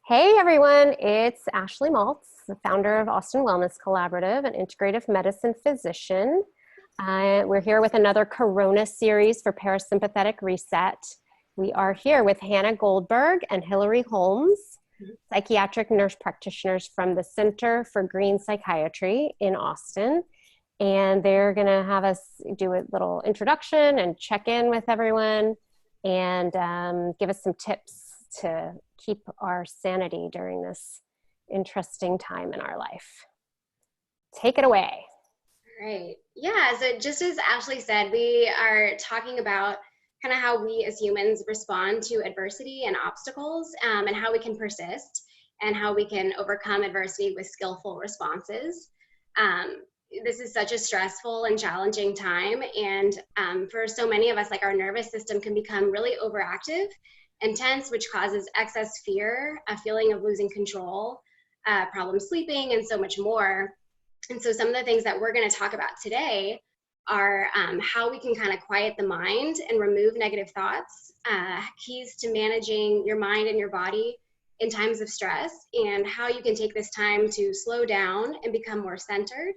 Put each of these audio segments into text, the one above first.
Hey everyone, it's Ashley Maltz, the founder of Austin Wellness Collaborative, an integrative medicine physician. We're here with another Corona series for parasympathetic reset. We are here with Hannah Goldberg and Hilary Holmes, psychiatric nurse practitioners from the Center for Green Psychiatry in Austin. And they're going to have us do a little introduction and check in with everyone and give us some tips to keep our sanity during this interesting time in our life. Take it away. All right. Yeah, so just as Ashley said, we are talking about kind of how we as humans respond to adversity and obstacles, and how we can persist and how we can overcome adversity with skillful responses. This is such a stressful and challenging time, and for so many of us, like, our nervous system can become really overactive and tense, which causes excess fear, a feeling of losing control, problem sleeping, and so much more. And so some of the things that we're going to talk about today are how we can kind of quiet the mind and remove negative thoughts, keys to managing your mind and your body in times of stress, and how you can take this time to slow down and become more centered.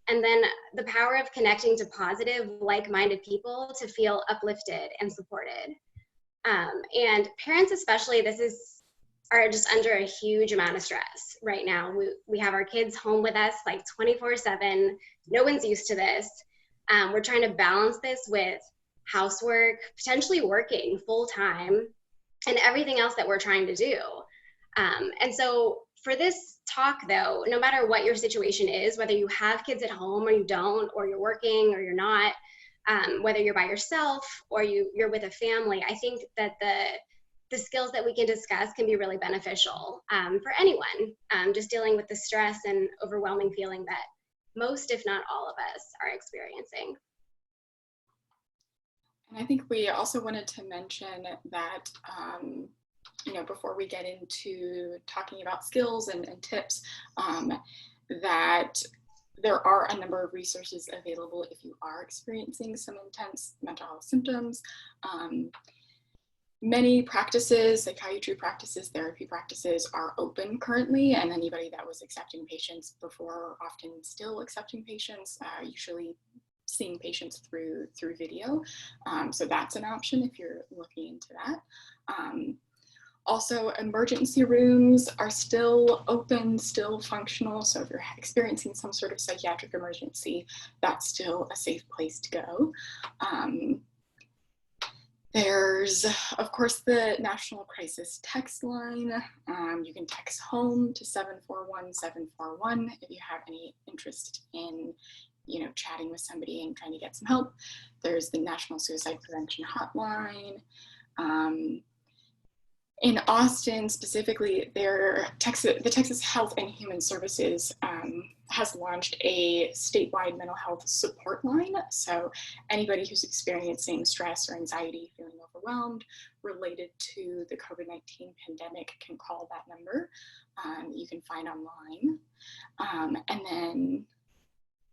And then the power of connecting to positive, like-minded people to feel uplifted and supported. And parents especially, are just under a huge amount of stress right now. We have our kids home with us like 24/7. No one's used to this. We're trying to balance this with housework, potentially working full time, and everything else that we're trying to do. And so for this talk though, no matter what your situation is, whether you have kids at home or you don't, or you're working or you're not, whether you're by yourself or you're with a family, I think that the skills that we can discuss can be really beneficial for anyone, just dealing with the stress and overwhelming feeling that most, if not all of us, are experiencing. And I think we also wanted to mention that, before we get into talking about skills and tips, that there are a number of resources available if you are experiencing some intense mental health symptoms. Many practices, psychiatry practices, therapy practices are open currently, and anybody that was accepting patients before are often still accepting patients, usually seeing patients through video. So that's an option if you're looking into that. Also, emergency rooms are still open, still functional. So if you're experiencing some sort of psychiatric emergency, that's still a safe place to go. There's, of course, the National Crisis Text Line. You can text home to 741-741 if you have any interest in, chatting with somebody and trying to get some help. There's the National Suicide Prevention Hotline. In Austin specifically, the Texas Health and Human Services has launched a statewide mental health support line. So anybody who's experiencing stress or anxiety, feeling overwhelmed related to the COVID-19 pandemic can call that number. You can find online. And then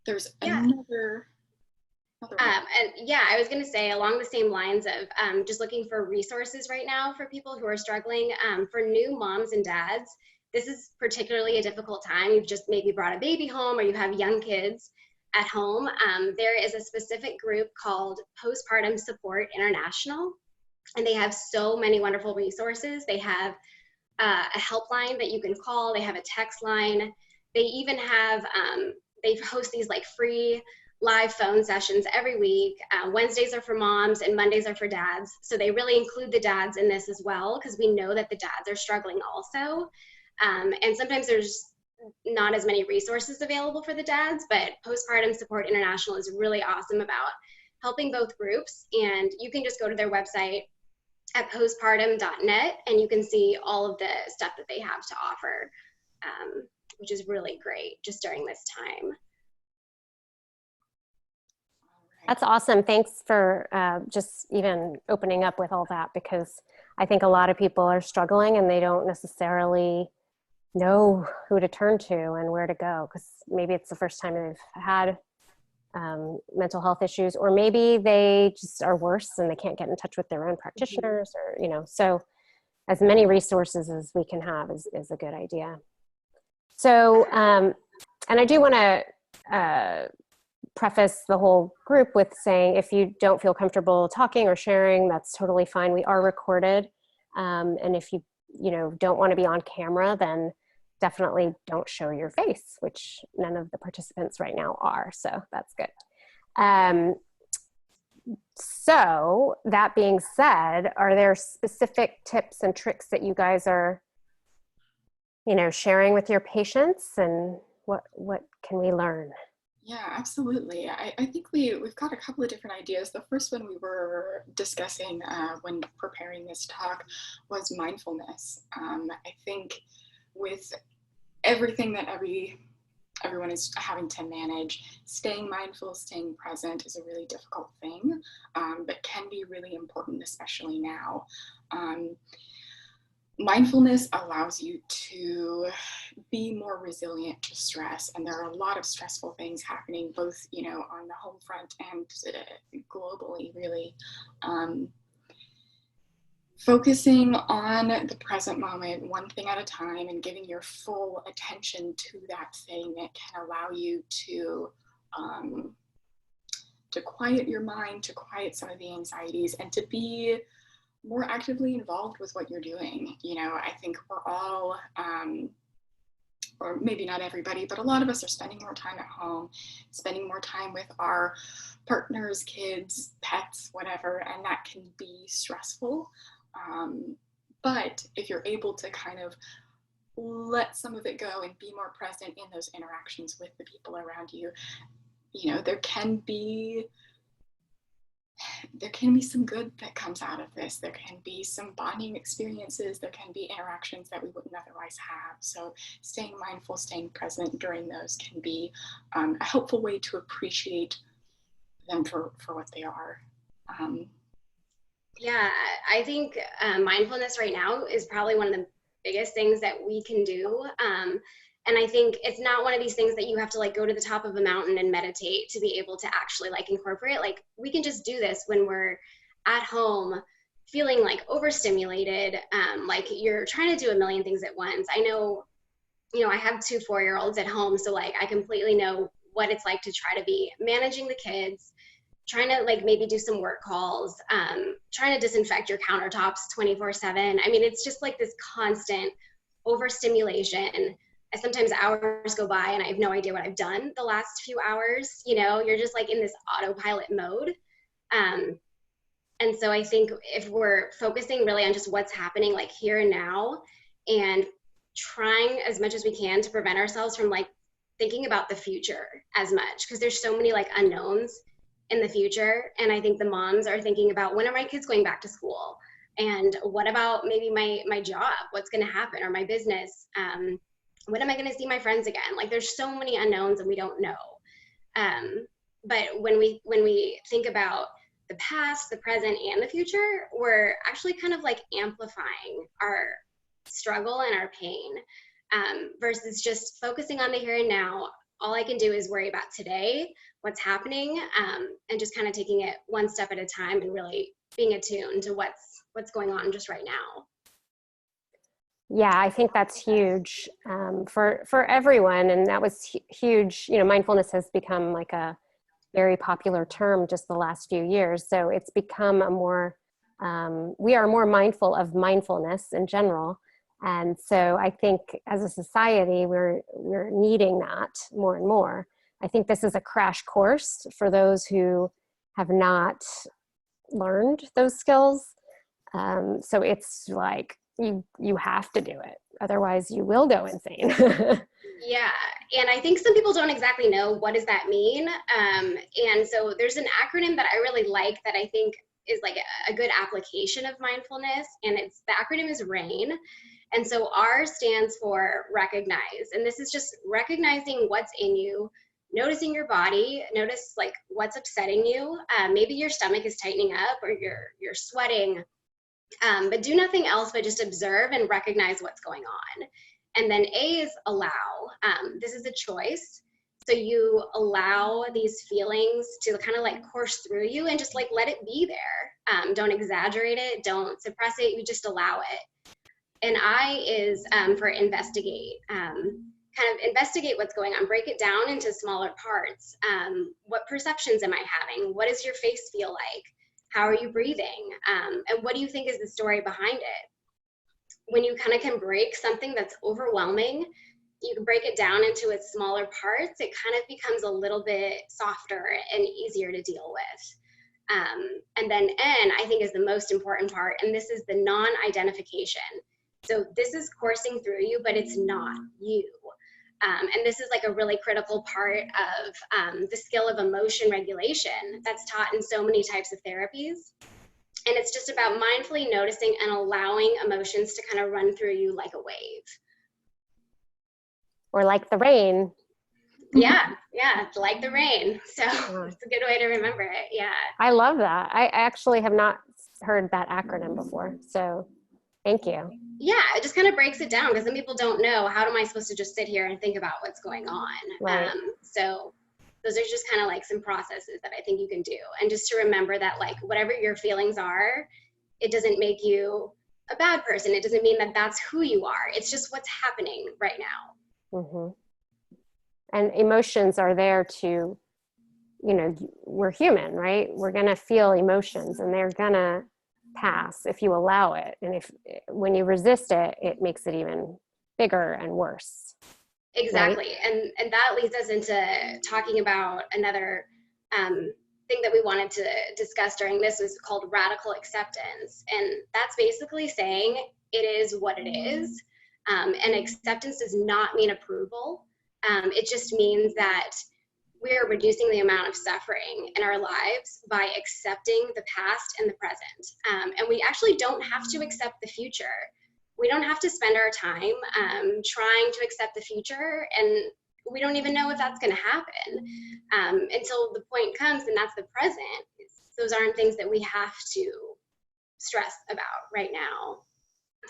there's another. And yeah, I was going to say along the same lines of just looking for resources right now for people who are struggling. For new moms and dads, this is particularly a difficult time. You've just maybe brought a baby home or you have young kids at home. There is a specific group called Postpartum Support International, and they have so many wonderful resources. They have a helpline that you can call. They have a text line. They even have, they host these like free live phone sessions every week. Wednesdays are for moms and Mondays are for dads. So they really include the dads in this as well, because we know that the dads are struggling also. And sometimes there's not as many resources available for the dads, but Postpartum Support International is really awesome about helping both groups. And you can just go to their website at postpartum.net and you can see all of the stuff that they have to offer, which is really great just during this time. That's awesome. Thanks for just even opening up with all that, because I think a lot of people are struggling and they don't necessarily know who to turn to and where to go, because maybe it's the first time they've had mental health issues, or maybe they just are worse and they can't get in touch with their own practitioners, or, so as many resources as we can have is a good idea. So, and I do want to preface the whole group with saying, if you don't feel comfortable talking or sharing, that's totally fine. We are recorded. And if you don't want to be on camera, then definitely don't show your face, which none of the participants right now are. So that's good. So that being said, are there specific tips and tricks that you guys are, sharing with your patients, and what can we learn? Yeah, absolutely. I think we've got a couple of different ideas. The first one we were discussing when preparing this talk was mindfulness. I think with everything that everyone is having to manage, staying mindful, staying present is a really difficult thing, but can be really important, especially now. Mindfulness allows you to be more resilient to stress, and there are a lot of stressful things happening both, on the home front and globally, really. Focusing on the present moment, one thing at a time, and giving your full attention to that thing that can allow you to quiet your mind, to quiet some of the anxieties, and to be more actively involved with what you're doing. I think we're all, or maybe not everybody, but a lot of us are spending more time at home, spending more time with our partners, kids, pets, whatever, and that can be stressful. But if you're able to kind of let some of it go and be more present in those interactions with the people around you, there can be some good that comes out of this. There can be some bonding experiences. There can be interactions that we wouldn't otherwise have. So staying mindful, staying present during those can be a helpful way to appreciate them for what they are. Yeah, I think mindfulness right now is probably one of the biggest things that we can do. And I think it's not one of these things that you have to go to the top of a mountain and meditate to be able to actually incorporate. We can just do this when we're at home feeling overstimulated, you're trying to do a million things at once. I know, I have 2 4-year-olds at home, so I completely know what it's like to try to be managing the kids, trying to maybe do some work calls, trying to disinfect your countertops 24/7. I mean, it's just this constant overstimulation. Sometimes hours go by and I have no idea what I've done the last few hours. You're just in this autopilot mode. And so I think if we're focusing really on just what's happening here and now, and trying as much as we can to prevent ourselves from thinking about the future as much, because there's so many unknowns in the future. And I think the moms are thinking about, when are my kids going back to school? And what about maybe my job? What's going to happen? Or my business? When am I going to see my friends again? There's so many unknowns and we don't know. But when we think about the past, the present, and the future, we're actually kind of amplifying our struggle and our pain, versus just focusing on the here and now. All I can do is worry about today, what's happening, and just kind of taking it one step at a time and really being attuned to what's going on just right now. Yeah, I think that's huge for everyone, and that was huge. Mindfulness has become a very popular term just the last few years. So it's become we are more mindful of mindfulness in general. And so I think as a society, we're needing that more and more. I think this is a crash course for those who have not learned those skills. So it's you have to do it. Otherwise you will go insane. Yeah. And I think some people don't exactly know what does that mean. And so there's an acronym that I really like that I think is a good application of mindfulness. And the acronym is RAIN. And so R stands for recognize. And this is just recognizing what's in you, noticing your body, notice what's upsetting you. Maybe your stomach is tightening up or you're sweating. But do nothing else but just observe and recognize what's going on. And then A is allow. This is a choice. So you allow these feelings to kind of course through you and just let it be there. Don't exaggerate it. Don't suppress it. You just allow it. And I is for investigate. Kind of investigate what's going on, break it down into smaller parts. What perceptions am I having? What does your face feel like? How are you breathing? And what do you think is the story behind it? When you kind of can break something that's overwhelming, you can break it down into its smaller parts, it kind of becomes a little bit softer and easier to deal with. And then N, I think, is the most important part, and this is the non-identification. So this is coursing through you, but it's not you. And this is like a really critical part of the skill of emotion regulation that's taught in so many types of therapies. And it's just about mindfully noticing and allowing emotions to kind of run through you like a wave. Or like the rain. Yeah, like the rain. So it's a good way to remember it. Yeah. I love that. I actually have not heard that acronym before. So thank you. Yeah, it just kind of breaks it down because some people don't know, how am I supposed to just sit here and think about what's going on? Right. So those are just kind of like some processes that I think you can do. And just to remember that, like, whatever your feelings are, it doesn't make you a bad person. It doesn't mean that that's who you are. It's just what's happening right now. Mm-hmm. And emotions are there to, we're human, right? We're going to feel emotions and they're going to pass if you allow it. And when you resist it, it makes it even bigger and worse. Exactly. Right? And that leads us into talking about another thing that we wanted to discuss during this, was called radical acceptance. And that's basically saying it is what it is. And acceptance does not mean approval. It just means that we're reducing the amount of suffering in our lives by accepting the past and the present. And we actually don't have to accept the future. We don't have to spend our time trying to accept the future, and we don't even know if that's going to happen until the point comes, and that's the present. Those aren't things that we have to stress about right now.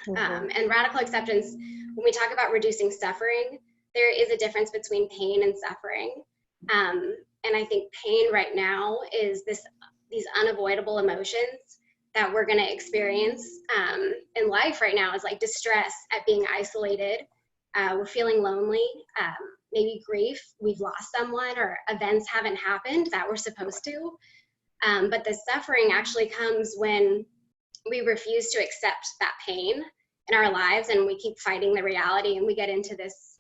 Mm-hmm. And radical acceptance, when we talk about reducing suffering, there is a difference between pain and suffering. And I think pain right now is these unavoidable emotions that we're going to experience in life right now, is like distress at being isolated. We're feeling lonely, maybe grief. We've lost someone, or events haven't happened that were supposed to. But the suffering actually comes when we refuse to accept that pain in our lives, and we keep fighting the reality, and we get into this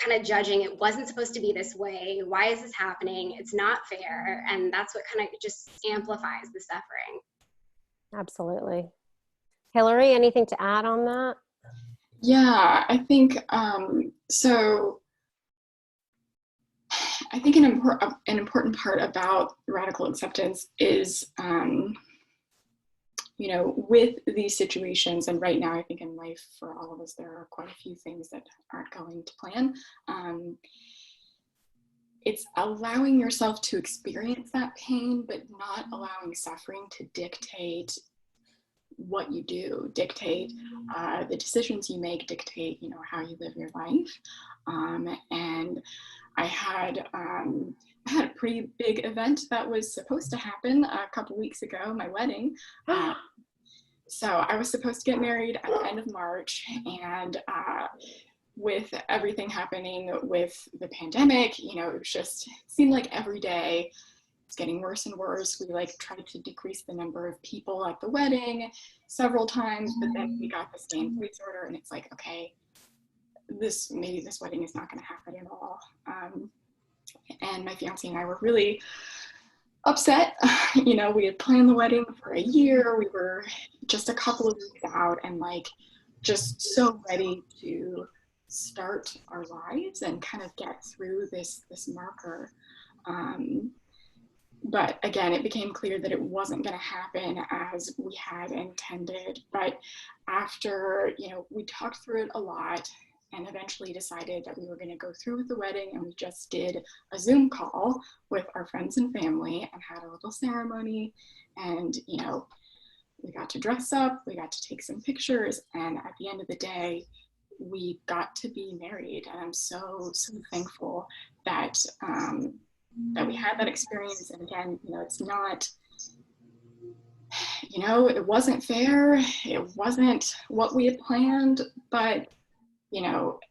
kind of judging, it wasn't supposed to be this way, why is this happening, it's not fair. And that's what kind of just amplifies the suffering. Absolutely. Hilary, anything to add on that? Yeah, I think so. I think an important part about radical acceptance is with these situations, and right now I think in life for all of us there are quite a few things that aren't going to plan. It's allowing yourself to experience that pain, but not allowing suffering to dictate what you do, dictate the decisions you make, dictate how you live your life. And I had a pretty big event that was supposed to happen a couple weeks ago, my wedding. So I was supposed to get married at the end of March, and with everything happening with the pandemic, it seemed like every day it's getting worse and worse. We tried to decrease the number of people at the wedding several times, but then we got the stay-in-place order, and it's like, okay, maybe this wedding is not going to happen at all. And my fiance and I were really upset. We had planned the wedding for a year. We were just a couple of weeks out, and just so ready to start our lives and kind of get through this marker. But again, it became clear that it wasn't going to happen as we had intended. But after, we talked through it a lot, and eventually decided that we were going to go through with the wedding, and we just did a Zoom call with our friends and family and had a little ceremony, and we got to dress up, we got to take some pictures, and at the end of the day we got to be married. And I'm so thankful that that we had that experience. And again, it's not it wasn't fair. It wasn't what we had planned, but,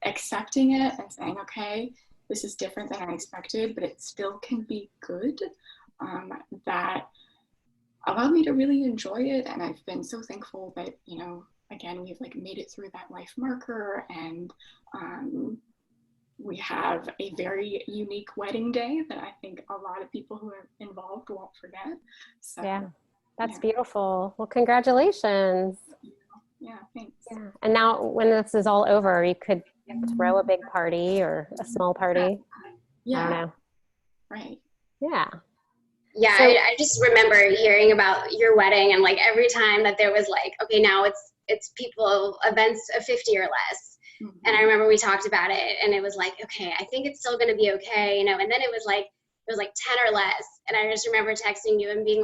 accepting it and saying, okay, this is different than I expected, but it still can be good. That allowed me to really enjoy it. And I've been so thankful that, again, we've made it through that life marker, and we have a very unique wedding day that I think a lot of people who are involved won't forget. So, yeah, that's beautiful. Well, congratulations. Yeah, thanks. Yeah. And now when this is all over, you could throw a big party or a small party. Yeah. I don't know. Right. Yeah. Yeah, So, I just remember hearing about your wedding, and every time that there was okay, now it's people events of 50 or less. Mm-hmm. And I remember we talked about it, and it was okay, I think it's still going to be okay, and then it was 10 or less. And I just remember texting you and being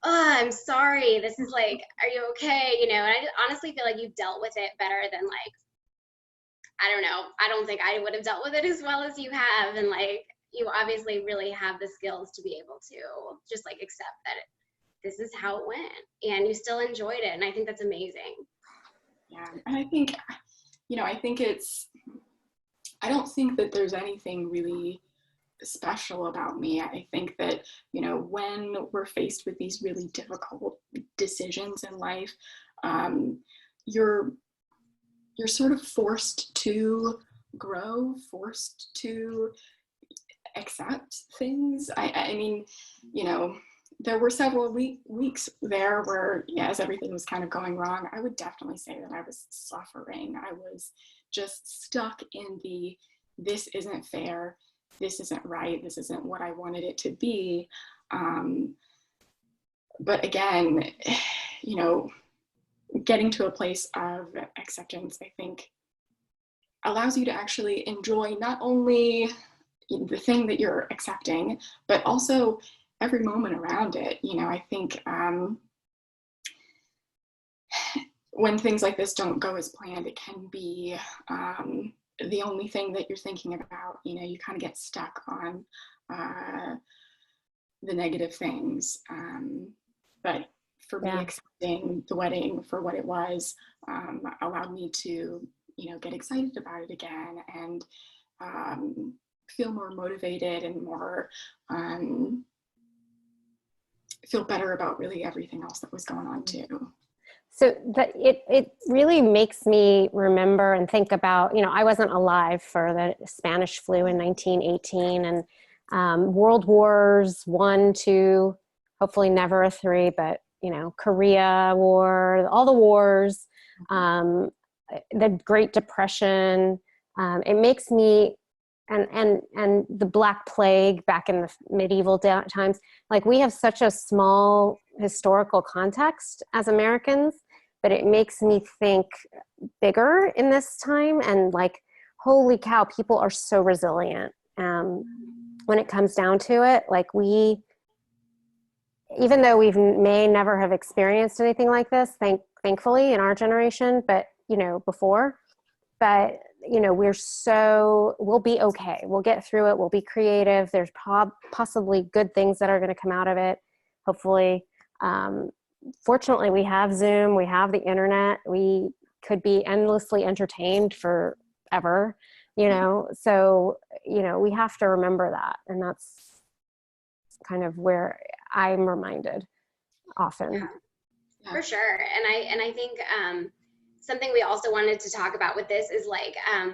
oh, I'm sorry, this is are you okay? And I just honestly feel you've dealt with it better than I don't know, I don't think I would have dealt with it as well as you have. And you obviously really have the skills to be able to just accept that this is how it went, and you still enjoyed it. And I think that's amazing. Yeah. And I think, I don't think that there's anything really special about me. I think that, when we're faced with these really difficult decisions in life, you're sort of forced to grow, forced to accept things. I mean, there were several weeks there where, as everything was kind of going wrong, I would definitely say that I was suffering. I was just stuck in this isn't fair, this isn't right, this isn't what I wanted it to be. But again, getting to a place of acceptance, I think, allows you to actually enjoy not only the thing that you're accepting, but also every moment around it. I think when things like this don't go as planned, it can be the only thing that you're thinking about. You kind of get stuck on the negative things. But for me, accepting the wedding for what it was allowed me to, get excited about it again, and feel more motivated and more feel better about really everything else that was going on too. So that it really makes me remember and think about, I wasn't alive for the Spanish flu in 1918, and World Wars I, II, hopefully never a III, but Korea War, all the wars, the Great Depression. It makes me, and the Black Plague back in the medieval times. We have such a small historical context as Americans, but it makes me think bigger in this time. And holy cow, people are so resilient. When it comes down to it, even though we may never have experienced anything like this, thankfully in our generation, but before, but we'll be okay. We'll get through it. We'll be creative. There's possibly good things that are going to come out of it, hopefully. Fortunately, we have Zoom, we have the internet, we could be endlessly entertained forever, so, we have to remember that. And that's kind of where I'm reminded often. Yeah, for sure. And I think something we also wanted to talk about with this is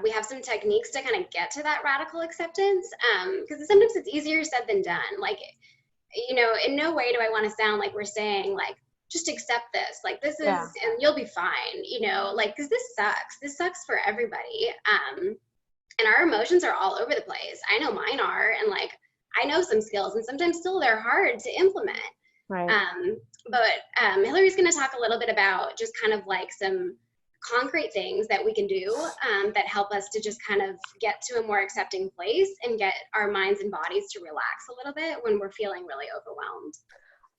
we have some techniques to kind of get to that radical acceptance, because sometimes it's easier said than done. In no way do I want to sound like we're saying just accept this, this is, and you'll be fine, because this sucks for everybody. And our emotions are all over the place. I know mine are, and I know some skills, and sometimes still they're hard to implement. Right. But Hilary's going to talk a little bit about just kind of some concrete things that we can do that help us to just kind of get to a more accepting place and get our minds and bodies to relax a little bit when we're feeling really overwhelmed.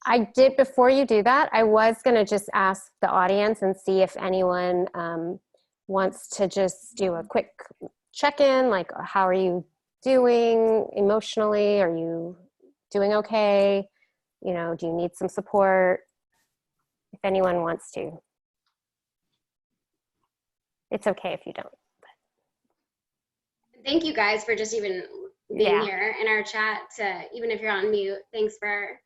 I did, before you do that, I was going to just ask the audience and see if anyone wants to just do a quick check-in, how are you doing emotionally? Are you doing okay? Do you need some support? if anyone wants to. It's okay if you don't. Thank you guys for just even being here in our chat. Even if you're on mute, thanks for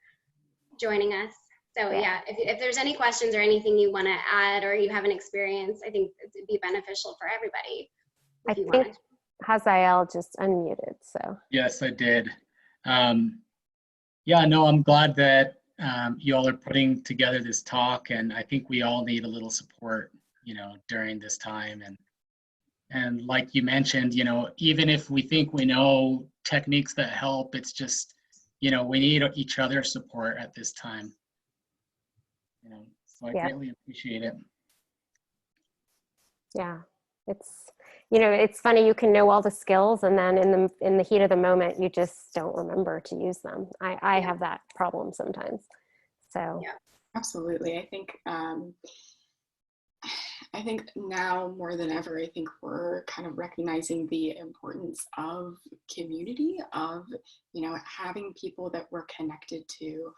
joining us. So yeah, if there's any questions or anything you want to add or you have an experience, I think it'd be beneficial for everybody. I think Hazael just unmuted, so. Yes, I did. Yeah, no, I'm glad that you all are putting together this talk, and I think we all need a little support, you know, during this time. And like you mentioned, you know, even if we think we know techniques that help, it's just, you know, we need each other's support at this time. You know, so I greatly appreciate it. Yeah, it's, you know, it's funny, you can know all the skills and then in the heat of the moment, you just don't remember to use them. I have that problem sometimes. So yeah, absolutely. I think now more than ever, I think we're kind of recognizing the importance of community, of, you know, having people that we're connected to.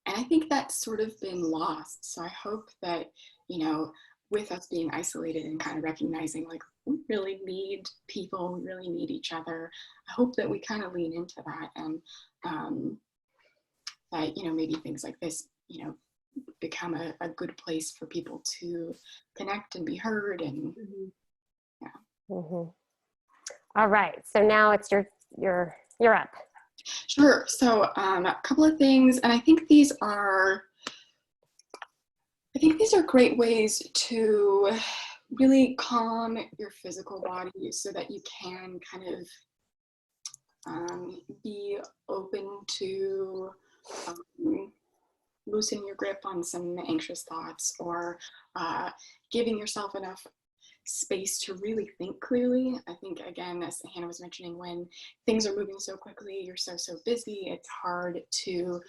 And I think that's sort of been lost. So I hope that, you know, with us being isolated and kind of recognizing like we really need people, we really need each other, I hope that we kind of lean into that, and that, you know, maybe things like this, you know, become a good place for people to connect and be heard. And yeah. All right, so now it's you're up. Sure. So a couple of things, and I think these are great ways to really calm your physical body so that you can kind of be open to loosening your grip on some anxious thoughts, or giving yourself enough space to really think clearly. I think, again, as Hannah was mentioning, when things are moving so quickly, you're so busy, it's hard to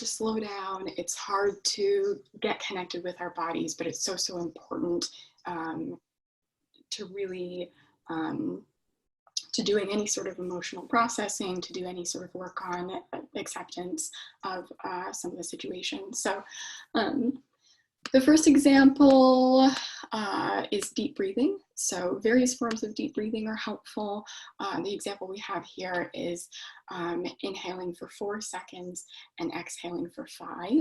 slow down, it's hard to get connected with our bodies, but it's so important to really to doing any sort of emotional processing, to do any sort of work on acceptance of some of the situations. So the first example is deep breathing. So various forms of deep breathing are helpful. The example we have here is inhaling for 4 seconds and exhaling for 5.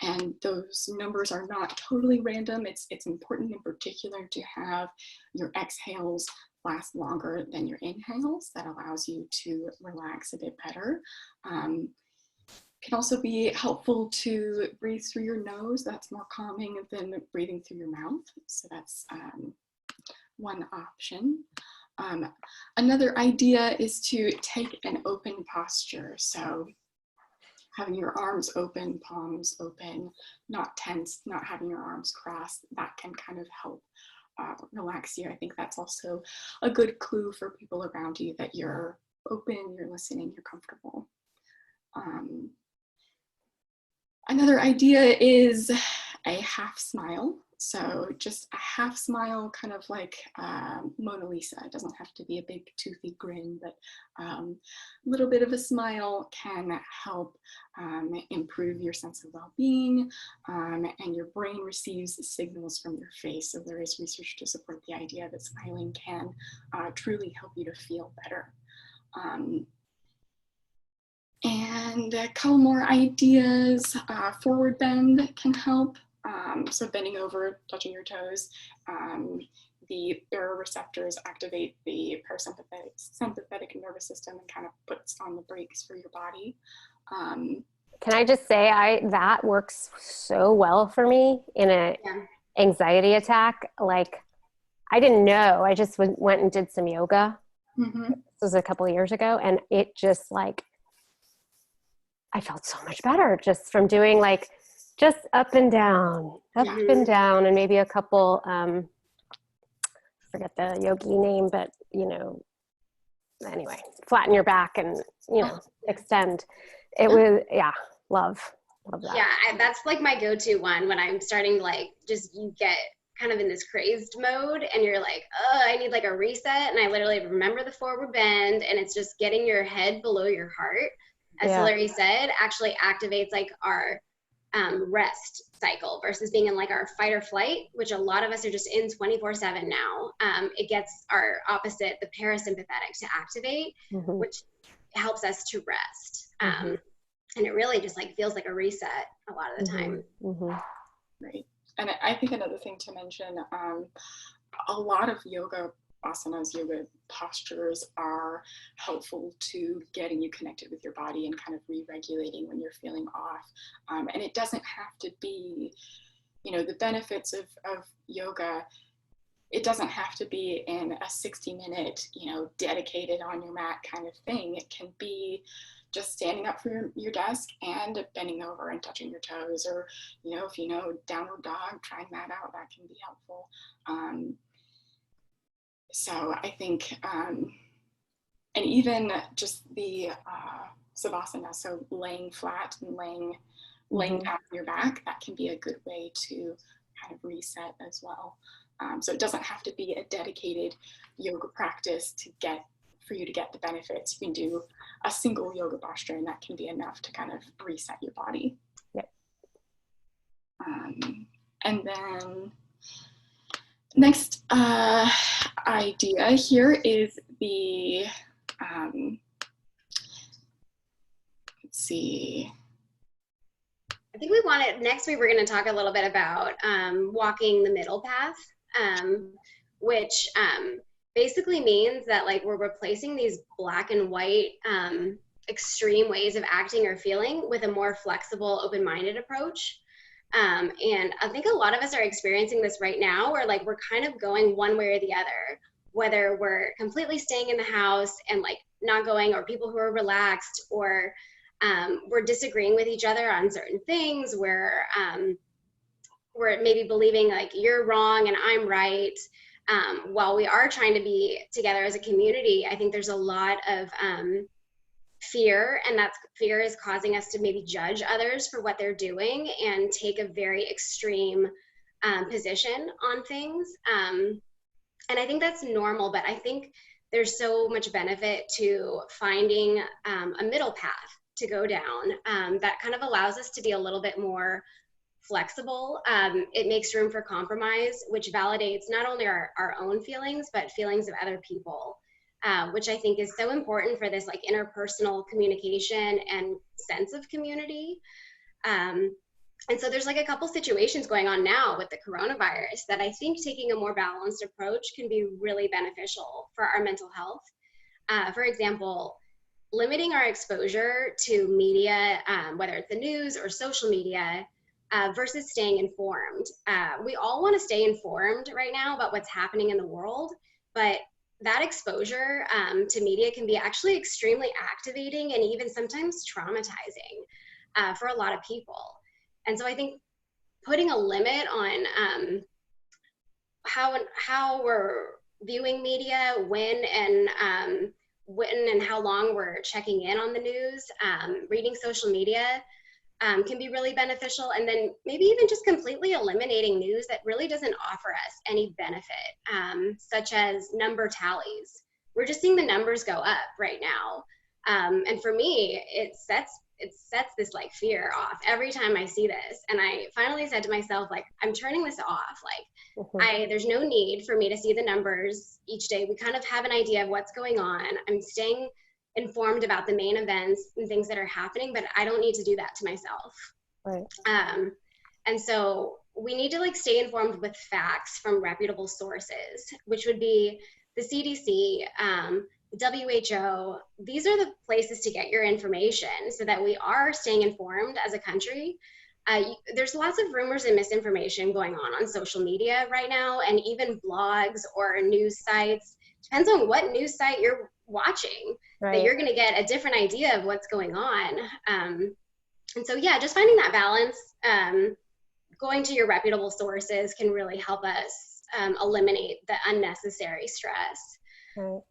And those numbers are not totally random. It's important in particular to have your exhales last longer than your inhales. That allows you to relax a bit better. Can also be helpful to breathe through your nose. That's more calming than breathing through your mouth. So that's one option. Another idea is to take an open posture. So having your arms open, palms open, not tense, not having your arms crossed, that can kind of help relax you. I think that's also a good clue for people around you that you're open, you're listening, you're comfortable. Another idea is a half smile. So just a half smile, kind of like Mona Lisa. It doesn't have to be a big toothy grin, but a little bit of a smile can help improve your sense of well-being, and your brain receives signals from your face. So there is research to support the idea that smiling can truly help you to feel better. And a couple more ideas. Forward bend can help. So bending over, touching your toes. The baroreceptors activate the sympathetic nervous system and kind of puts on the brakes for your body. Can I just say that works so well for me in an anxiety attack. Like, I didn't know. I just went and did some yoga. This was a couple of years ago, and it just like, I felt so much better just from doing like just up and down, and maybe a couple, forget the yogi name, but you know, anyway, flatten your back and, you know, extend. It was, love that. Yeah, that's like my go-to one when I'm starting to like, just you get kind of in this crazed mode and you're like, oh, I need like a reset. And I literally remember the forward bend, and it's just getting your head below your heart. as Hilary said, actually activates like our rest cycle versus being in like our fight or flight, which a lot of us are just in 24/7 now. It gets our opposite, the parasympathetic, to activate, which helps us to rest. And it really just like feels like a reset a lot of the time. Right. And I think another thing to mention, a lot of yoga asanas, yoga postures are helpful to getting you connected with your body and kind of re-regulating when you're feeling off. And it doesn't have to be, you know, the benefits of yoga, it doesn't have to be in a 60-minute, you know, dedicated on your mat kind of thing. It can be just standing up from your desk and bending over and touching your toes, or, you know, if you know downward dog, trying that out, that can be helpful. So I think, and even just the savasana, so laying flat and laying down on your back, that can be a good way to kind of reset as well. So it doesn't have to be a dedicated yoga practice for you to get the benefits. You can do a single yoga posture, and that can be enough to kind of reset your body. Yep. And then next idea here is the, let's see. I think we wanted, next week we're going to talk a little bit about walking the middle path, which basically means that like we're replacing these black and white extreme ways of acting or feeling with a more flexible, open-minded approach. And I think a lot of us are experiencing this right now, where like we're kind of going one way or the other, whether we're completely staying in the house and like not going, or people who are relaxed, or we're disagreeing with each other on certain things, where we're maybe believing like you're wrong and I'm right. While we are trying to be together as a community, I think there's a lot of fear, and that fear is causing us to maybe judge others for what they're doing and take a very extreme position on things. And I think that's normal, but I think there's so much benefit to finding a middle path to go down that kind of allows us to be a little bit more flexible. It makes room for compromise, which validates not only our own feelings, but feelings of other people. Which I think is so important for this like interpersonal communication and sense of community. And so there's like a couple situations going on now with the coronavirus that I think taking a more balanced approach can be really beneficial for our mental health. For example, limiting our exposure to media, whether it's the news or social media, versus staying informed. We all want to stay informed right now about what's happening in the world, but that exposure to media can be actually extremely activating and even sometimes traumatizing for a lot of people. And so I think putting a limit on how we're viewing media, when and how long we're checking in on the news, reading social media, can be really beneficial. And then maybe even just completely eliminating news that really doesn't offer us any benefit, such as number tallies. We're just seeing the numbers go up right now. And for me, it sets this like fear off every time I see this. And I finally said to myself, like, I'm turning this off. Like there's no need for me to see the numbers each day. We kind of have an idea of what's going on. I'm staying informed about the main events and things that are happening, but I don't need to do that to myself. Right. And so we need to like stay informed with facts from reputable sources, which would be the CDC, WHO. These are the places to get your information so that we are staying informed as a country. There's lots of rumors and misinformation going on social media right now, and even blogs or news sites. Depends on what news site you're watching, right, that you're going to get a different idea of what's going on. And so, yeah, just finding that balance, going to your reputable sources can really help us eliminate the unnecessary stress. Right.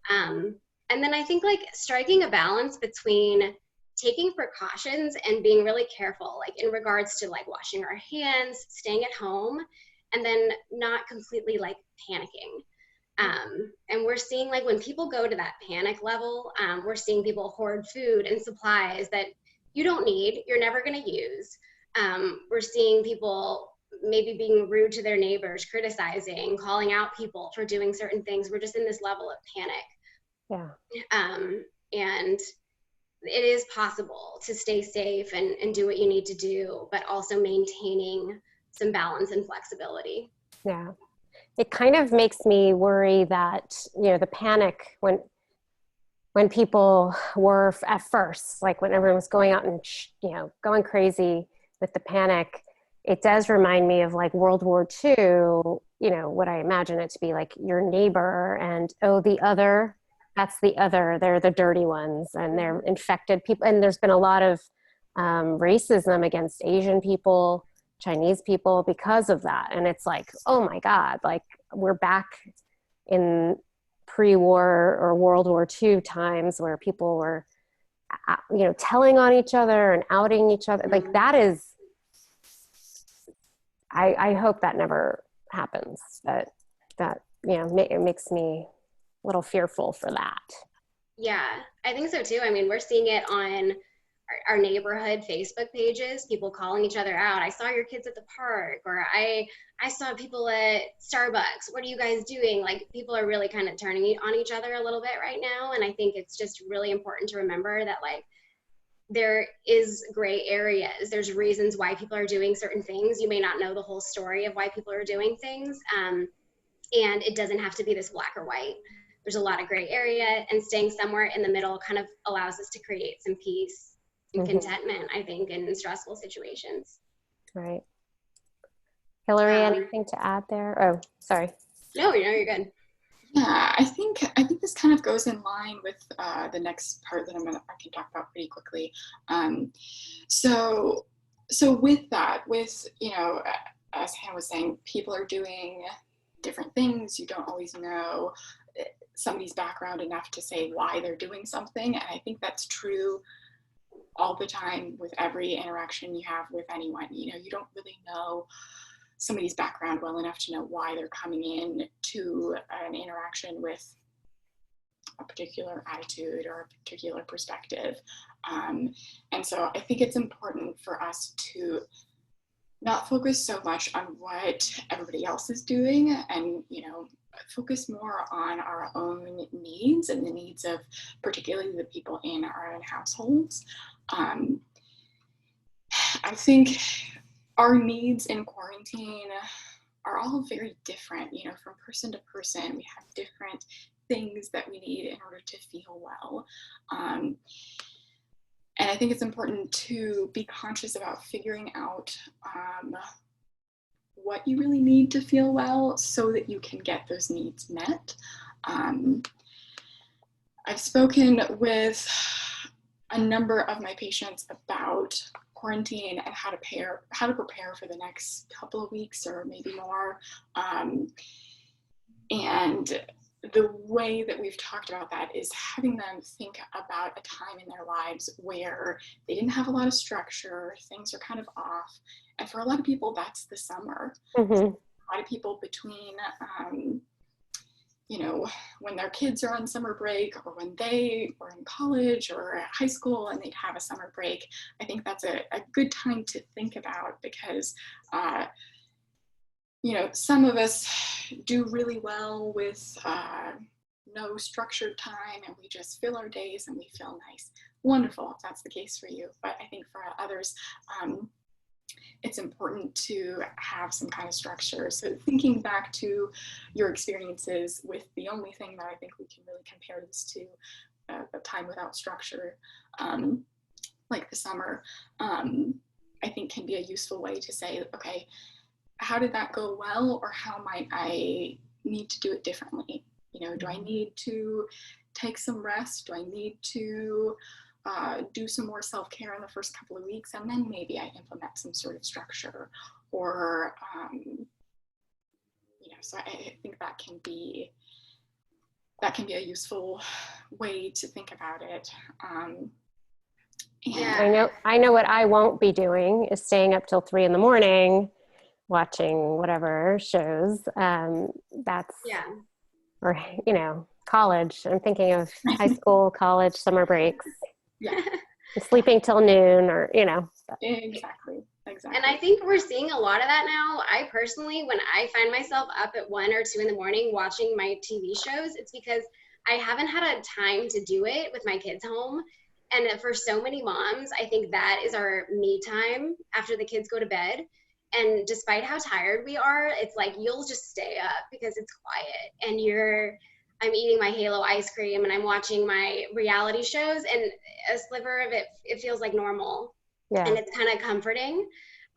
And then I think like striking a balance between taking precautions and being really careful, like in regards to like washing our hands, staying at home, and then not completely like panicking. And we're seeing, like, when people go to that panic level, we're seeing people hoard food and supplies that you don't need, you're never going to use. We're seeing people maybe being rude to their neighbors, criticizing, calling out people for doing certain things. We're just in this level of panic. Yeah. And it is possible to stay safe and do what you need to do, but also maintaining some balance and flexibility. Yeah. It kind of makes me worry that, the panic when people were at first, like when everyone was going out and, going crazy with the panic, it does remind me of like World War II, what I imagine it to be, like your neighbor and, that's the other, they're the dirty ones and they're infected people. And there's been a lot of racism against Asian people, Chinese people because of that. And it's like, oh my God, like we're back in pre-war or World War II times where people were, telling on each other and outing each other. Like that is, I hope that never happens. It makes me a little fearful for that. Yeah, I think so too. I mean, we're seeing it on our neighborhood Facebook pages, people calling each other out. I saw your kids at the park, or I saw people at Starbucks. What are you guys doing? Like, people are really kind of turning on each other a little bit right now. And I think it's just really important to remember that, like, there is gray areas. There's reasons why people are doing certain things. You may not know the whole story of why people are doing things. And it doesn't have to be this black or white. There's a lot of gray area, and staying somewhere in the middle kind of allows us to create some peace and contentment, I think, in stressful situations. Right. Hilary, anything to add there? Oh, sorry. No, you're good. Yeah, I think this kind of goes in line with the next part that I can talk about pretty quickly. So with that, as Hannah was saying, people are doing different things. You don't always know somebody's background enough to say why they're doing something, and I think that's true all the time with every interaction you have with anyone. You don't really know somebody's background well enough to know why they're coming in to an interaction with a particular attitude or a particular perspective. And so I think it's important for us to not focus so much on what everybody else is doing, and focus more on our own needs and the needs of particularly the people in our own households. I think our needs in quarantine are all very different, from person to person. We have different things that we need in order to feel well. And I think it's important to be conscious about figuring out what you really need to feel well so that you can get those needs met. I've spoken with a number of my patients about quarantine and how to prepare for the next couple of weeks or maybe more. And the way that we've talked about that is having them think about a time in their lives where they didn't have a lot of structure, things are kind of off. And for a lot of people, that's the summer. Mm-hmm. So a lot of people between, when their kids are on summer break, or when they were in college or at high school and they'd have a summer break, I think that's a good time to think about, because some of us do really well with no structured time, and we just fill our days and we feel nice. Wonderful, if that's the case for you. But I think for others, it's important to have some kind of structure. So thinking back to your experiences with the only thing that I think we can really compare this to, a time without structure, like the summer, I think can be a useful way to say, okay, how did that go well, or how might I need to do it differently? Do I need to take some rest? Do I need to do some more self-care in the first couple of weeks, and then maybe I implement some sort of structure, or so I think that can be a useful way to think about it. Yeah. I know what I won't be doing is staying up till 3 a.m. watching whatever shows. That's or, college. I'm thinking of high school, college, summer breaks, Yeah, sleeping till noon, or, exactly. And I think we're seeing a lot of that now. I personally, when I find myself up at 1 or 2 in the morning watching my TV shows, it's because I haven't had a time to do it with my kids home. And for so many moms, I think that is our me time after the kids go to bed. And despite how tired we are, it's like you'll just stay up because it's quiet and I'm eating my Halo ice cream and I'm watching my reality shows, and a sliver of it, it feels like normal. Yeah. And it's kind of comforting.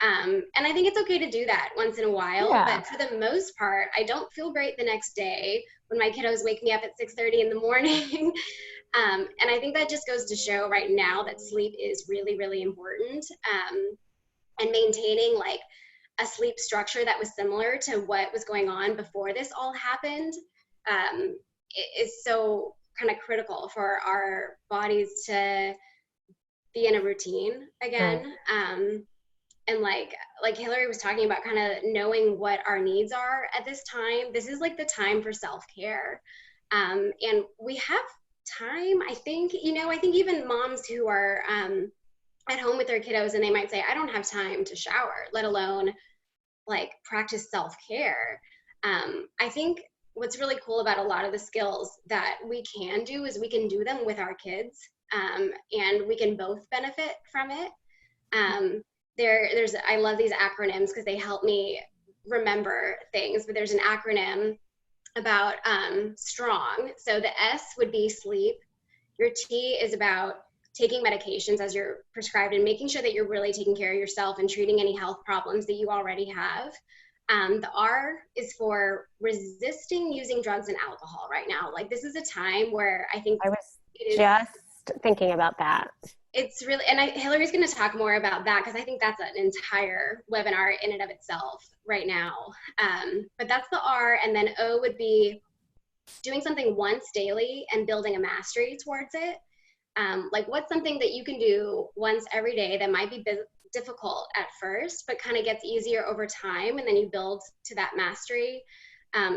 And I think it's okay to do that once in a while, Yeah. but for the most part, I don't feel great the next day when my kiddos wake me up at 6:30 in the morning. And I think that just goes to show right now that sleep is really, really important. And maintaining like a sleep structure that was similar to what was going on before this all happened is so kind of critical for our bodies to be in a routine again. Right. And like Hilary was talking about, kind of knowing what our needs are at this time. This is like the time for self-care. And we have time, I think, I think even moms who are at home with their kiddos and they might say, I don't have time to shower, let alone like practice self-care. I think what's really cool about a lot of the skills that we can do is we can do them with our kids, and we can both benefit from it. I love these acronyms because they help me remember things, but there's an acronym about strong. So the S would be sleep. Your T is about taking medications as you're prescribed and making sure that you're really taking care of yourself and treating any health problems that you already have. The R is for resisting using drugs and alcohol right now. Like, this is a time where I think I was just thinking about that. It's really, and Hilary's going to talk more about that because I think that's an entire webinar in and of itself right now. But that's the R, and then O would be doing something once daily and building a mastery towards it. Like, what's something that you can do once every day that might be difficult at first, but kind of gets easier over time, and then you build to that mastery.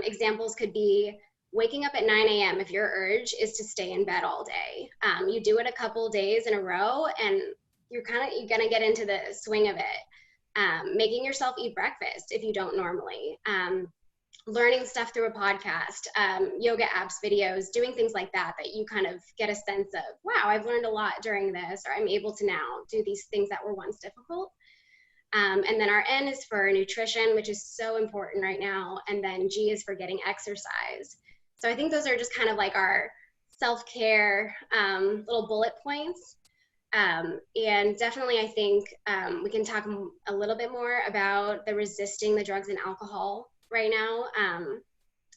Examples could be waking up at 9 a.m. if your urge is to stay in bed all day. You do it a couple days in a row, and you're gonna get into the swing of it. Making yourself eat breakfast if you don't normally. Learning stuff through a podcast, yoga apps videos, doing things like that you kind of get a sense of, wow, I've learned a lot during this, or I'm able to now do these things that were once difficult. And then our N is for nutrition, which is so important right now. And then G is for getting exercise. So I think those are just kind of like our self-care little bullet points. And definitely I think we can talk a little bit more about the resisting the drugs and alcohol right now.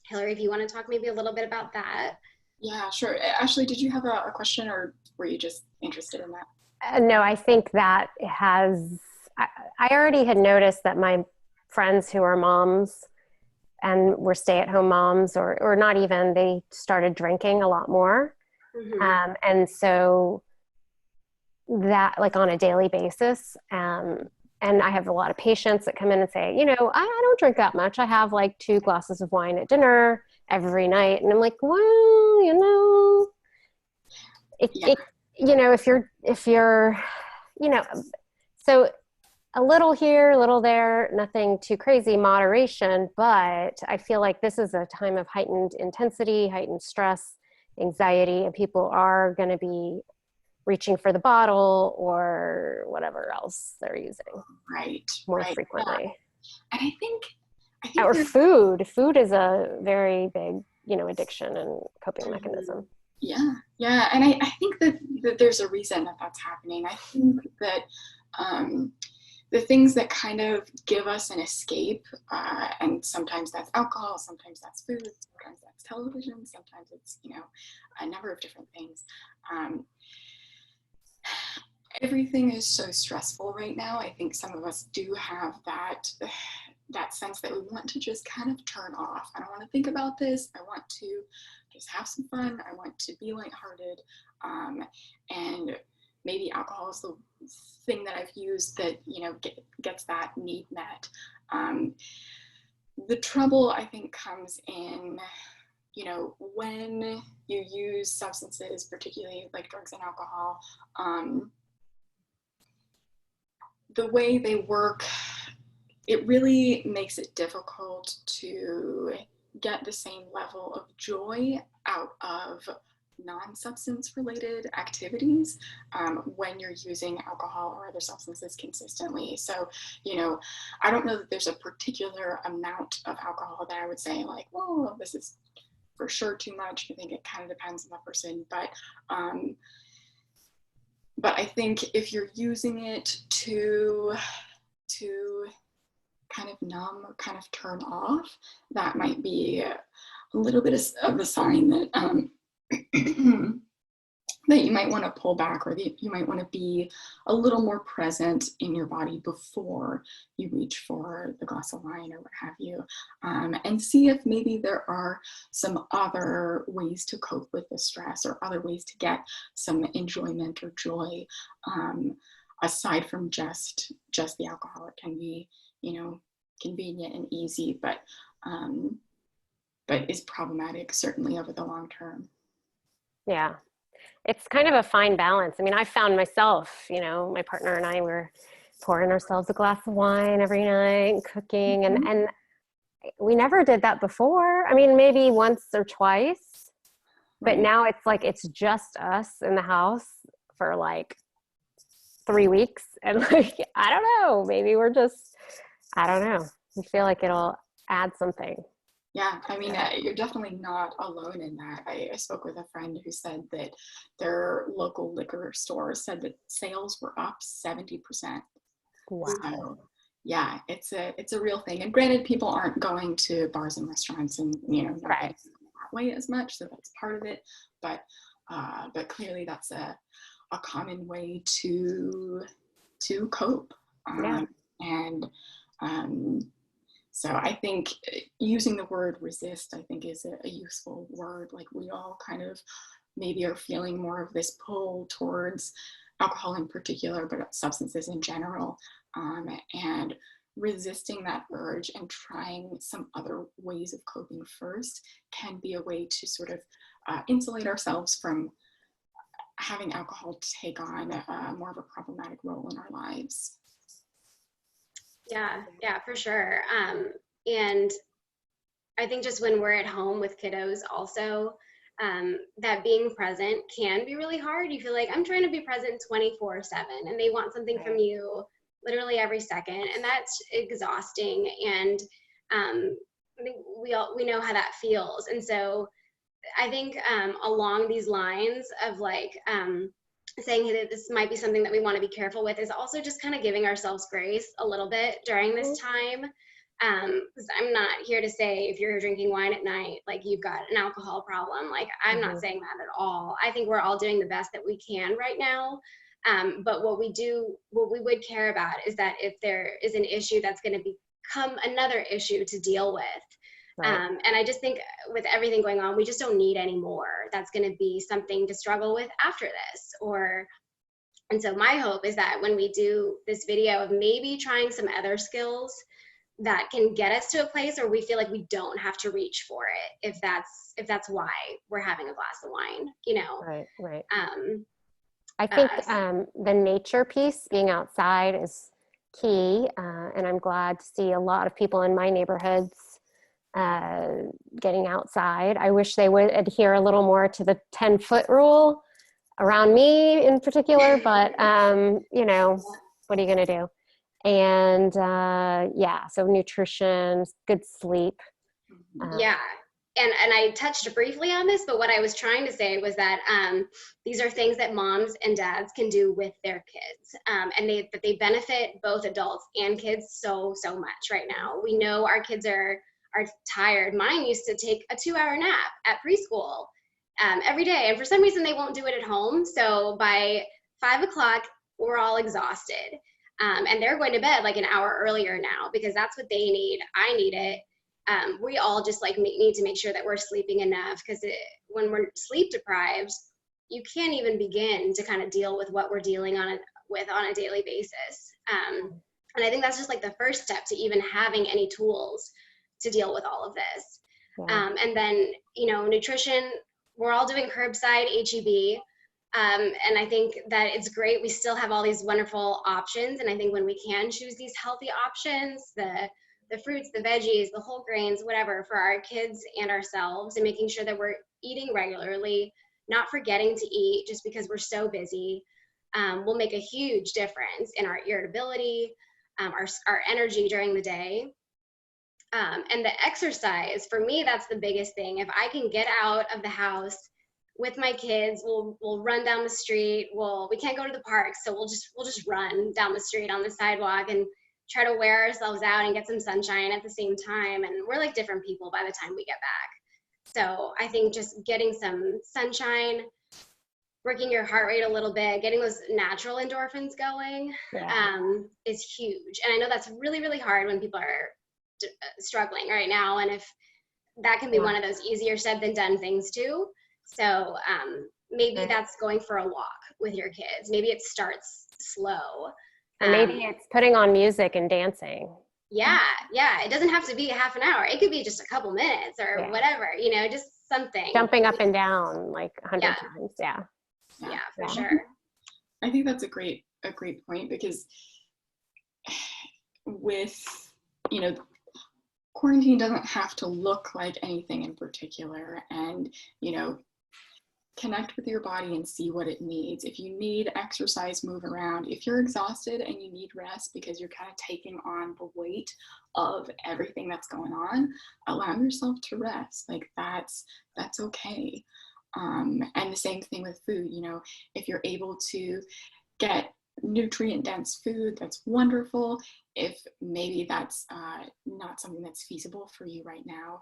Hilary, if you want to talk maybe a little bit about that. Yeah, sure. Ashley, did you have a question, or were you just interested in that? No, I think that I already had noticed that my friends who are moms and were stay-at-home moms, or not even, they started drinking a lot more. Mm-hmm. And so that, like, on a daily basis, and I have a lot of patients that come in and say, I don't drink that much. I have like 2 glasses of wine at dinner every night. And I'm like, well, if you're, so a little here, a little there, nothing too crazy, moderation. But I feel like this is a time of heightened intensity, heightened stress, anxiety, and people are going to be reaching for the bottle or whatever else they're using more frequently. And I think or food is a very big addiction and coping mechanism. Yeah And I think that there's a reason that's happening. I think that the things that kind of give us an escape, and sometimes that's alcohol, sometimes that's food, sometimes that's television, sometimes it's a number of different things. Everything is so stressful right now. I think some of us do have that sense that we want to just kind of turn off. I don't want to think about this. I want to just have some fun. I want to be lighthearted. And maybe alcohol is the thing that I've used that gets that need met. The trouble, I think, comes in you know, when you use substances, particularly like drugs and alcohol, the way they work, it really makes it difficult to get the same level of joy out of non-substance related activities when you're using alcohol or other substances consistently. So, you know, I don't know that there's a particular amount of alcohol that I would say like, oh, this is for sure too much. I think it kind of depends on the person, but I think if you're using it to kind of numb or kind of turn off, that might be a little bit of a sign that that you might want to pull back, or that you might want to be a little more present in your body before you reach for the glass of wine or what have you, and see if maybe there are some other ways to cope with the stress or other ways to get some enjoyment or joy aside from just the alcohol. It can be, you know, convenient and easy, but is problematic certainly over the long term. Yeah. It's kind of a fine balance. I mean, I found myself, you know, my partner and I were pouring ourselves a glass of wine every night and cooking, and we never did that before. I mean, maybe once or twice, but now it's like, it's just us in the house for like 3 weeks. And like, I don't know, maybe we're just, I don't know. I feel like it'll add something. Yeah, I mean, you're definitely not alone in that. I spoke with a friend who said that their local liquor store said that sales were up 70%. Wow. So, yeah, it's a real thing. And granted, people aren't going to bars and restaurants and, you know, that way as much, so that's part of it. But clearly, that's a common way to cope. So I think using the word resist, I think, is a useful word. Like, we all kind of maybe are feeling more of this pull towards alcohol in particular, but substances in general, and resisting that urge and trying some other ways of coping first can be a way to sort of insulate ourselves from having alcohol take on more of a problematic role in our lives. Yeah, for sure. And I think just when we're at home with kiddos also, that being present can be really hard. You feel like, I'm trying to be present 24/7, and they want something from you literally every second, and that's exhausting. And I think we know how that feels. And so I think along these lines of like saying that this might be something that we want to be careful with is also just kind of giving ourselves grace a little bit during this time. Because I'm not here to say if you're drinking wine at night, like you've got an alcohol problem. Like, I'm not saying that at all. I think we're all doing the best that we can right now. But what we would care about is that if there is an issue that's going to become another issue to deal with. And I just think with everything going on, we just don't need any more. That's going to be something to struggle with after this. And so my hope is that when we do this video of maybe trying some other skills that can get us to a place where we feel like we don't have to reach for it, if that's why we're having a glass of wine, you know? Right. I think the nature piece, being outside, is key. And I'm glad to see a lot of people in my neighborhoods getting outside. I wish they would adhere a little more to the 10-foot rule around me in particular, but you know, what are you going to do? And so nutrition, good sleep. And I touched briefly on this, but what I was trying to say was that these are things that moms and dads can do with their kids, and they benefit both adults and kids so much right now. We know our kids are tired. Mine used to take a 2-hour nap at preschool every day, and for some reason they won't do it at home. So by 5 o'clock, we're all exhausted, and they're going to bed like an hour earlier now because that's what they need. I need it. We all just like need to make sure that we're sleeping enough, because when we're sleep deprived, you can't even begin to kind of deal with what we're dealing with on a daily basis. And I think that's just like the first step to even having any tools to deal with all of this. And then, nutrition, we're all doing curbside HEB. And I think that it's great. We still have all these wonderful options. And I think when we can choose these healthy options, the fruits, the veggies, the whole grains, whatever, for our kids and ourselves, and making sure that we're eating regularly, not forgetting to eat just because we're so busy, will make a huge difference in our irritability, our energy during the day. And the exercise, for me, that's the biggest thing. If I can get out of the house with my kids, we'll run down the street. We can't go to the park, so we'll just run down the street on the sidewalk and try to wear ourselves out and get some sunshine at the same time. And we're like different people by the time we get back. So I think just getting some sunshine, working your heart rate a little bit, getting those natural endorphins going, is huge. And I know that's really, really hard when people are struggling right now. And if that can be one of those easier said than done things too. So maybe that's going for a walk with your kids. Maybe it starts slow. Or maybe it's putting on music and dancing. Yeah. It doesn't have to be a half an hour. It could be just a couple minutes or whatever, just something. Jumping up and down like 100 times. Yeah, for sure. I think that's a great point, because with, quarantine doesn't have to look like anything in particular, and, connect with your body and see what it needs. If you need exercise, move around. If you're exhausted and you need rest because you're kind of taking on the weight of everything that's going on, allow yourself to rest. Like that's okay. And the same thing with food. If you're able to get nutrient dense food, that's wonderful. If maybe that's not something that's feasible for you right now,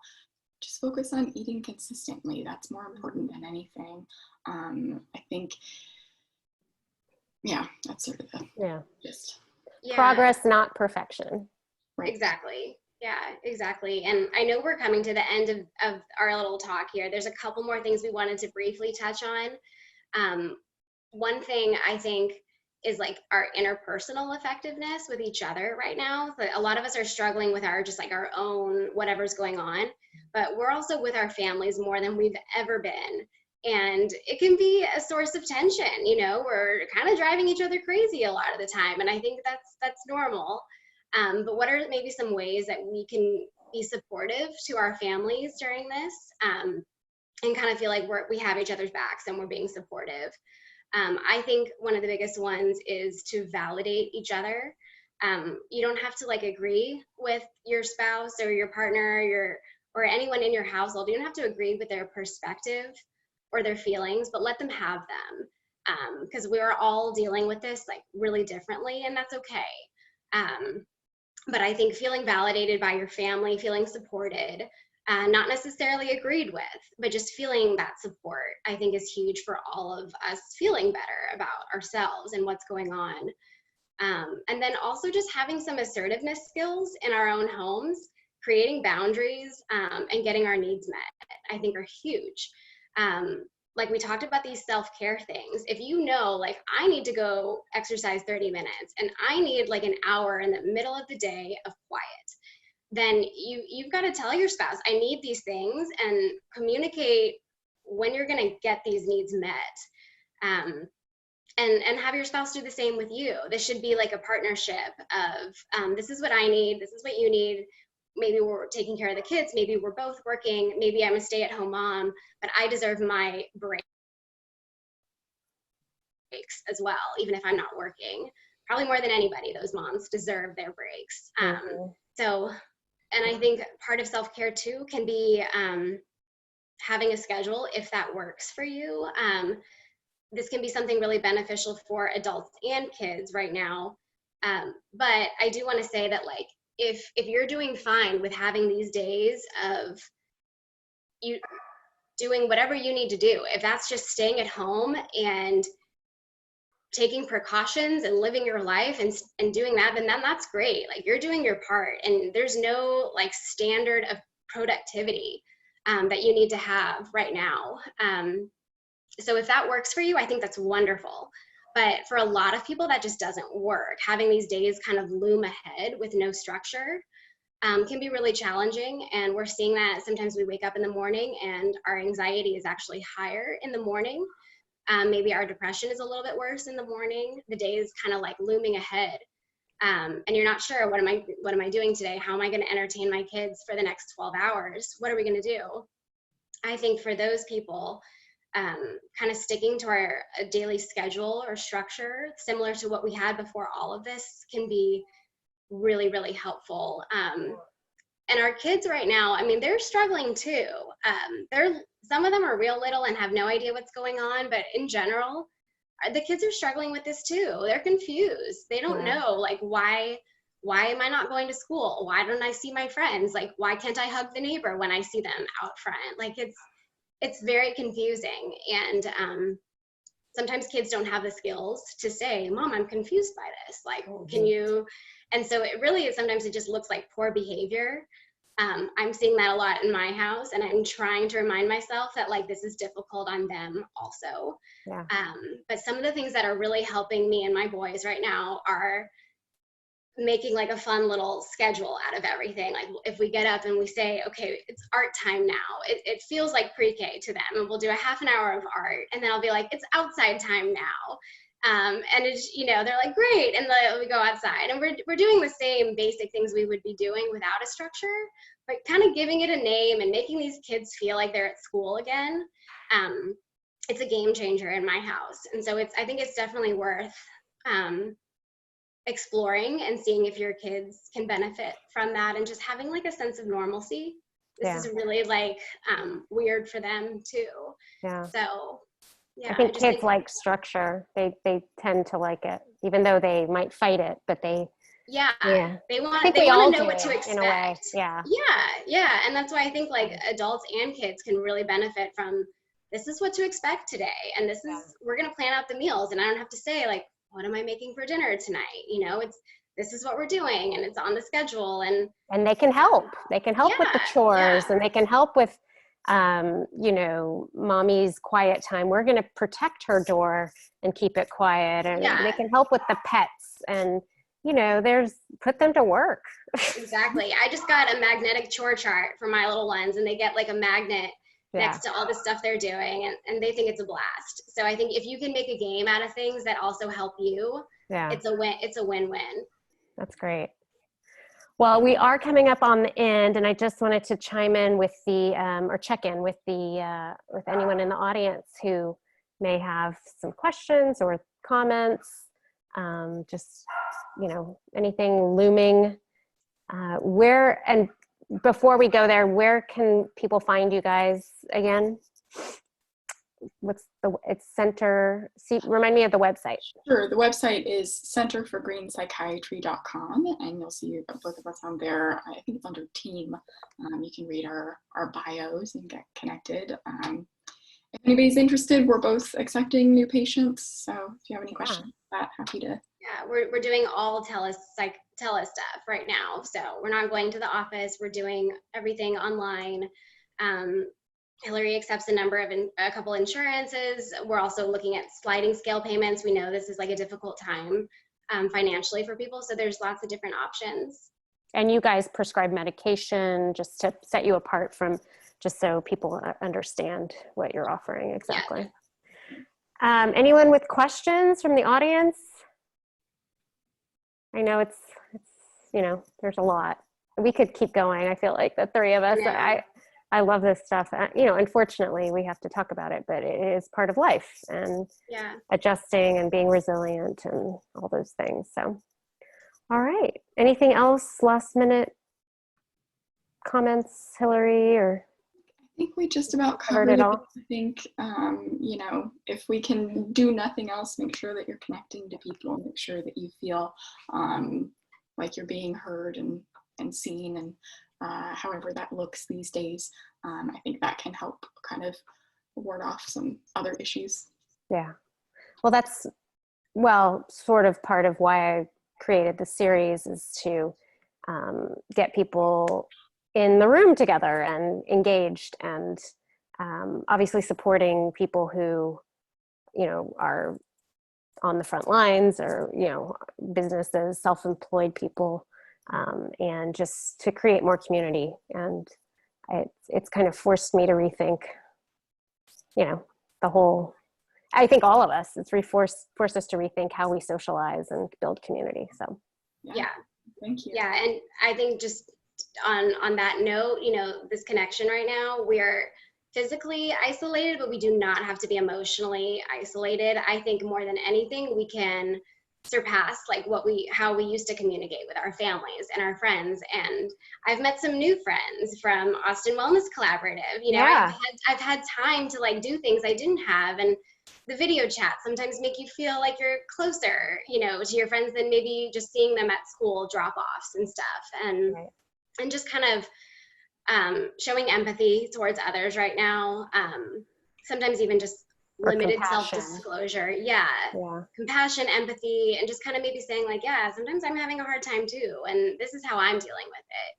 just focus on eating consistently. That's more important than anything. I think, that's sort of the gist. Progress, not perfection. Right. Exactly. Yeah, exactly. And I know we're coming to the end of our little talk here. There's a couple more things we wanted to briefly touch on. One thing I think is like our interpersonal effectiveness with each other right now. So a lot of us are struggling with our own whatever's going on, but we're also with our families more than we've ever been. And it can be a source of tension. We're kind of driving each other crazy a lot of the time. And I think that's normal. But what are maybe some ways that we can be supportive to our families during this, and kind of feel like we have each other's backs and we're being supportive? I think one of the biggest ones is to validate each other. You don't have to agree with your spouse or your partner or anyone in your household. You don't have to agree with their perspective or their feelings, but let them have them. Because we're all dealing with this really differently, and that's okay. But I think feeling validated by your family, feeling supported, not necessarily agreed with, but just feeling that support, I think is huge for all of us feeling better about ourselves and what's going on. And then also just having some assertiveness skills in our own homes, creating boundaries, and getting our needs met, I think are huge. Like we talked about these self-care things. If I need to go exercise 30 minutes and I need an hour in the middle of the day of quiet, then you've got to tell your spouse, I need these things, and communicate when you're going to get these needs met. And have your spouse do the same with you. This should be a partnership of, this is what I need, this is what you need. Maybe we're taking care of the kids, maybe we're both working, maybe I'm a stay-at-home mom, but I deserve my breaks as well, even if I'm not working. Probably more than anybody, those moms deserve their breaks. And I think part of self-care too can be having a schedule if that works for you. This can be something really beneficial for adults and kids right now. But I do want to say that if you're doing fine with having these days of you doing whatever you need to do, if that's just staying at home and taking precautions and living your life and doing that, then that's great. You're doing your part, and there's no standard of productivity that you need to have right now. So if that works for you, I think that's wonderful. But for a lot of people, that just doesn't work. Having these days kind of loom ahead with no structure. can be really challenging. And we're seeing that sometimes we wake up in the morning and our anxiety is actually higher in the morning. Maybe our depression is a little bit worse in the morning. The day is kind of like looming ahead. And you're not sure, what am I doing today? How am I going to entertain my kids for the next 12 hours? What are we going to do? I think for those people, kind of sticking to our daily schedule or structure, similar to what we had before all of this, can be really, really helpful. And our kids right now, I mean, they're struggling too. Some of them are real little and have no idea what's going on, but in general, the kids are struggling with this too. They're confused. They don't know, like, why am I not going to school? Why don't I see my friends? Like, why can't I hug the neighbor when I see them out front? Like, it's very confusing. And sometimes kids don't have the skills to say, Mom, I'm confused by this. Like, can you? And so it really is, sometimes it just looks like poor behavior. I'm seeing that a lot in my house, and I'm trying to remind myself that, like, this is difficult on them also. Yeah. But some of the things that are really helping me and my boys right now are making like a fun little schedule out of everything. Like, if we get up and we say, okay, it's art time now, it feels like pre-K to them, and we'll do a half an hour of art, and then I'll be like, it's outside time now. And it's, they're like, great. And we go outside, and we're doing the same basic things we would be doing without a structure, but kind of giving it a name and making these kids feel like they're at school again. It's a game changer in my house. And so I think it's definitely worth exploring and seeing if your kids can benefit from that, and just having like a sense of normalcy. This is really like weird for them too. Yeah. So yeah, I think kids like structure. They tend to like it, even though they might fight it, but they they want to know what to expect in a way. Yeah, and that's why I think like adults and kids can really benefit from, this is what to expect today, and we're gonna plan out the meals, and I don't have to say like, what am I making for dinner tonight? This is what we're doing, and it's on the schedule, and they can help. They can help with the chores, and they can help with mommy's quiet time. We're going to protect her door and keep it quiet, and they can help with the pets, and put them to work. Exactly. I just got a magnetic chore chart for my little ones, and they get like a magnet next to all the stuff they're doing, and they think it's a blast. So I think if you can make a game out of things that also help you, it's a win-win. That's great. Well, we are coming up on the end, and I just wanted to chime in with check in with with anyone in the audience who may have some questions or comments, just, anything looming. And before we go there, where can people find you guys again? It's Center, remind me of the website. Sure, the website is centerforgreenpsychiatry.com, and you'll see both of us on there. I think it's under team. You can read our bios and get connected. If anybody's interested, we're both accepting new patients, so if you have any questions, happy to. Yeah, we're doing all tele stuff right now, so we're not going to the office. We're doing everything online. Hilary accepts a couple insurances. We're also looking at sliding scale payments. We know this is like a difficult time financially for people, so there's lots of different options. And you guys prescribe medication just to set you apart from, just so people understand what you're offering exactly. Yeah. Anyone with questions from the audience? I know it's there's a lot. We could keep going. I feel like the three of us. Yeah. I love this stuff. Unfortunately, we have to talk about it, but it is part of life, and adjusting and being resilient and all those things. So, all right. Anything else? Last minute comments, Hilary, or? I think we just about covered it all. I think, if we can do nothing else, make sure that you're connecting to people, make sure that you feel like you're being heard and seen, and however that looks these days. I think that can help kind of ward off some other issues. Yeah. Well, that's sort of part of why I created the series, is to get people in the room together and engaged, and obviously supporting people who, are on the front lines, or, businesses, self-employed people. and just to create more community. And it's kind of forced me to rethink, the whole, I think all of us, it's forced us to rethink how we socialize and build community. So yeah. Thank you. Yeah, and I think just on that note, this connection right now, we are physically isolated, but we do not have to be emotionally isolated. I think more than anything, we can surpass like how we used to communicate with our families and our friends. And I've met some new friends from Austin Wellness Collaborative. Yeah. I've had time to like do things I didn't have, and the video chats sometimes make you feel like you're closer, to your friends than maybe just seeing them at school drop-offs and stuff. And Right. and just kind of showing empathy towards others right now. Sometimes even just Or limited compassion. self-disclosure. Yeah. Yeah. Compassion, empathy, and just kind of maybe saying like, yeah, sometimes I'm having a hard time too, and this is how I'm dealing with it.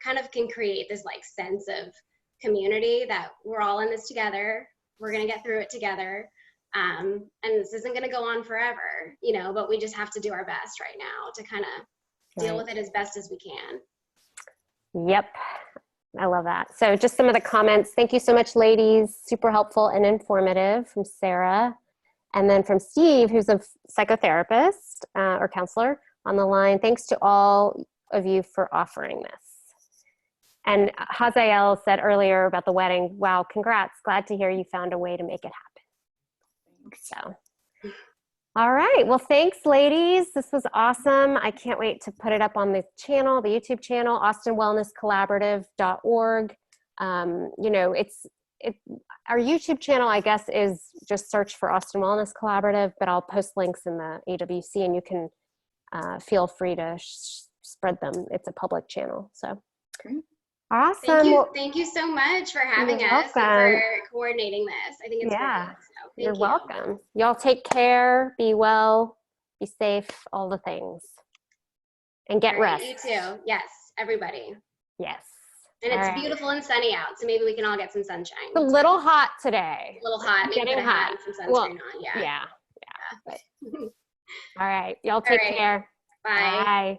Kind of can create this like sense of community that we're all in this together. We're going to get through it together. And this isn't going to go on forever, but we just have to do our best right now to kind of deal with it as best as we can. Yep. I love that. So just some of the comments. Thank you so much, ladies. Super helpful and informative from Sarah. And then from Steve, who's a psychotherapist or counselor on the line. Thanks to all of you for offering this. And Hazael said earlier about the wedding, wow, congrats. Glad to hear you found a way to make it happen. So, all right. Well, thanks, ladies. This was awesome. I can't wait to put it up on the channel, the YouTube channel, austinwellnesscollaborative.org. Our YouTube channel, I guess, is just search for Austin Wellness Collaborative, but I'll post links in the AWC and you can feel free to spread them. It's a public channel. So. Great. Awesome. Thank you so much for having You're us and welcome. for coordinating this. I think it's great. So You're welcome. Y'all take care, be well, be safe, all the things. And get rest. You too. Yes, everybody. Yes. And it's beautiful and sunny out, so maybe we can all get some sunshine. It's a little hot today. A little hot. Maybe Getting put a hat and some sunscreen on. Yeah. Yeah. But, all right. Y'all take care. Bye. Bye.